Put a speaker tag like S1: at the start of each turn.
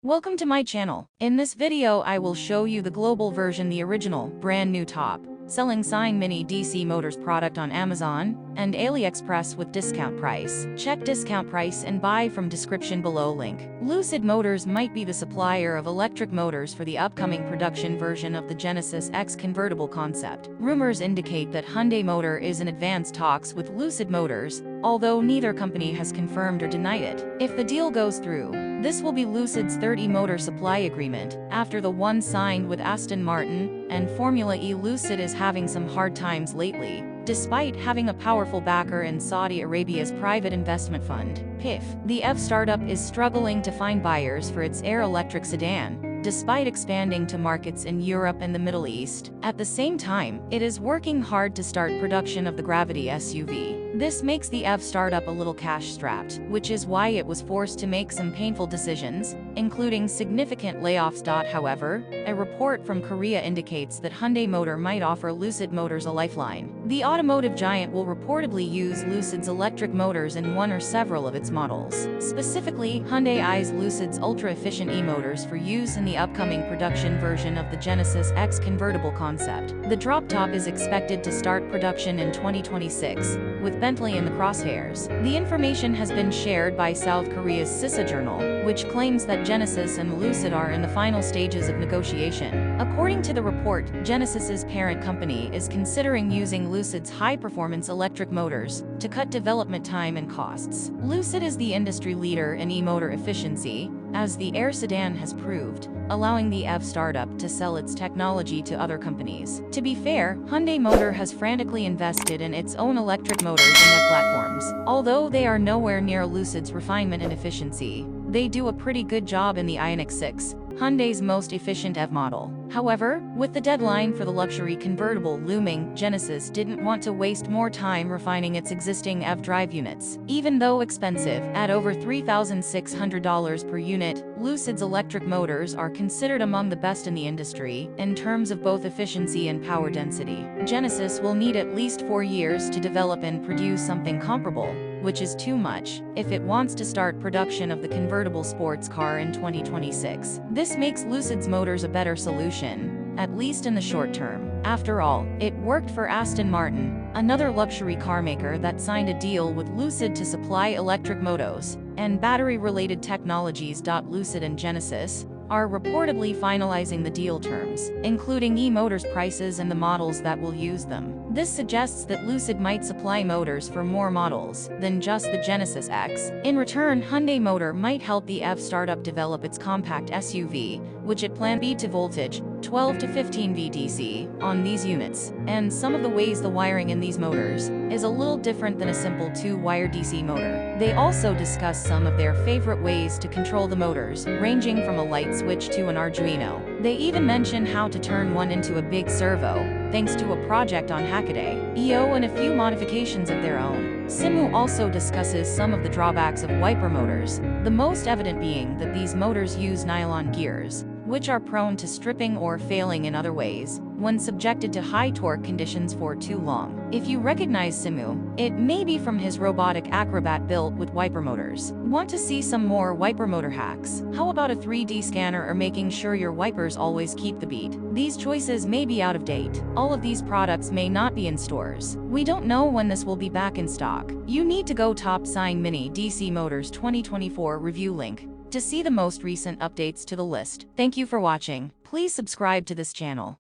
S1: Welcome to my channel. In this video I will show you the global version, the original, brand new top selling Sine Mini DC Motors product on Amazon and Aliexpress with discount price. Check discount price and buy from description below link. Lucid Motors might be the supplier of electric motors for the upcoming production version of the Genesis X convertible concept. Rumors indicate that Hyundai Motor is in advanced talks with Lucid Motors, although neither company has confirmed or denied it. If the deal goes through, this will be Lucid's third e-motor supply agreement, after the one signed with Aston Martin and Formula E. Lucid is having some hard times lately, despite having a powerful backer in Saudi Arabia's private investment fund, PIF. The EV startup is struggling to find buyers for its Air electric sedan, despite expanding to markets in Europe and the Middle East. At the same time, it is working hard to start production of the Gravity SUV. This makes the EV startup a little cash-strapped, which is why it was forced to make some painful decisions, including significant layoffs. However, a report from Korea indicates that Hyundai Motor might offer Lucid Motors a lifeline. The automotive giant will reportedly use Lucid's electric motors in one or several of its models. Specifically, Hyundai eyes Lucid's ultra-efficient e-motors for use in the upcoming production version of the Genesis X convertible concept. The drop top is expected to start production in 2026, with Bentley in the crosshairs. The information has been shared by South Korea's Sisa Journal, which claims that Genesis and Lucid are in the final stages of negotiation. According to the report, Genesis's parent company is considering using Lucid's high-performance electric motors to cut development time and costs. Lucid is the industry leader in e-motor efficiency, as the Air sedan has proved, allowing the EV startup to sell its technology to other companies. To be fair, Hyundai Motor has frantically invested in its own electric motors and EV platforms. Although they are nowhere near Lucid's refinement and efficiency, they do a pretty good job in the Ioniq 6, Hyundai's most efficient EV model. However, with the deadline for the luxury convertible looming, Genesis didn't want to waste more time refining its existing EV drive units. Even though expensive, at over $3,600 per unit, Lucid's electric motors are considered among the best in the industry in terms of both efficiency and power density. Genesis will need at least 4 years to develop and produce something comparable, which is too much, if it wants to start production of the convertible sports car in 2026. This makes Lucid's motors a better solution, at least in the short term. After all, it worked for Aston Martin, another luxury car maker that signed a deal with Lucid to supply electric motos and battery-related technologies. Lucid and Genesis are reportedly finalizing the deal terms, including e-motors prices and the models that will use them. This suggests that Lucid might supply motors for more models than just the Genesis X. In return, Hyundai Motor might help the EV startup develop its compact SUV, which it plans to voltage 12 to 15 VDC on these units, and some of the ways the wiring in these motors is a little different than a simple 2-wire DC motor. They also discuss some of their favorite ways to control the motors, ranging from a light switch to an Arduino. They even mention how to turn one into a big servo, thanks to a project on Hackaday, EO, and a few modifications of their own. Simu also discusses some of the drawbacks of wiper motors, the most evident being that these motors use nylon gears, which are prone to stripping or failing in other ways when subjected to high torque conditions for too long. If you recognize Simu, it may be from his robotic Acrobat built with wiper motors. Want to see some more wiper motor hacks? How about a 3D scanner or making sure your wipers always keep the beat? These choices may be out of date. All of these products may not be in stores. We don't know when this will be back in stock. You need to go top Sine Mini DC Motors 2024 review link to see the most recent updates to the list. Thank you for watching. Please subscribe to this channel.